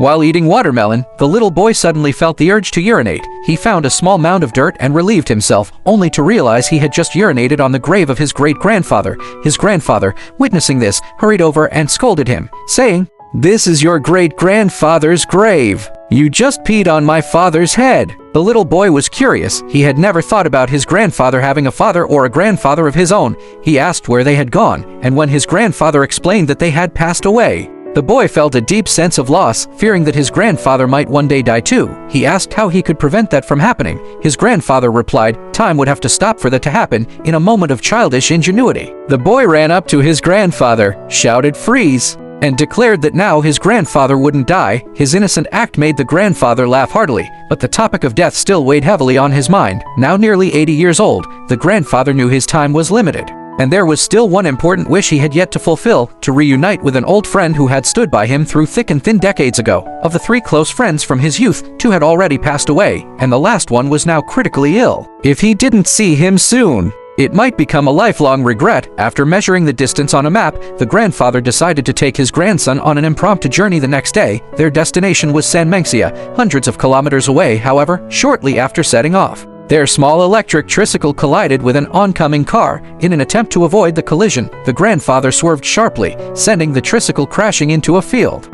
While eating watermelon, the little boy suddenly felt the urge to urinate. He found a small mound of dirt and relieved himself, only to realize he had just urinated on the grave of his great-grandfather. His grandfather, witnessing this, hurried over and scolded him, saying, "This is your great-grandfather's grave. You just peed on my father's head." The little boy was curious. He had never thought about his grandfather having a father or a grandfather of his own. He asked where they had gone, and when his grandfather explained that they had passed away, the boy felt a deep sense of loss, fearing that his grandfather might one day die too. He asked how he could prevent that from happening. His grandfather replied, time would have to stop for that to happen, in a moment of childish ingenuity. The boy ran up to his grandfather, shouted "Freeze!" and declared that now his grandfather wouldn't die. His innocent act made the grandfather laugh heartily, but the topic of death still weighed heavily on his mind. Now nearly 80 years old, the grandfather knew his time was limited. And there was still one important wish he had yet to fulfill, to reunite with an old friend who had stood by him through thick and thin decades ago. Of the 3 close friends from his youth, 2 had already passed away, and the last one was now critically ill. If he didn't see him soon, it might become a lifelong regret. After measuring the distance on a map, the grandfather decided to take his grandson on an impromptu journey the next day. Their destination was San Mengxia, hundreds of kilometers away. However, shortly after setting off, their small electric tricycle collided with an oncoming car. In an attempt to avoid the collision, the grandfather swerved sharply, sending the tricycle crashing into a field.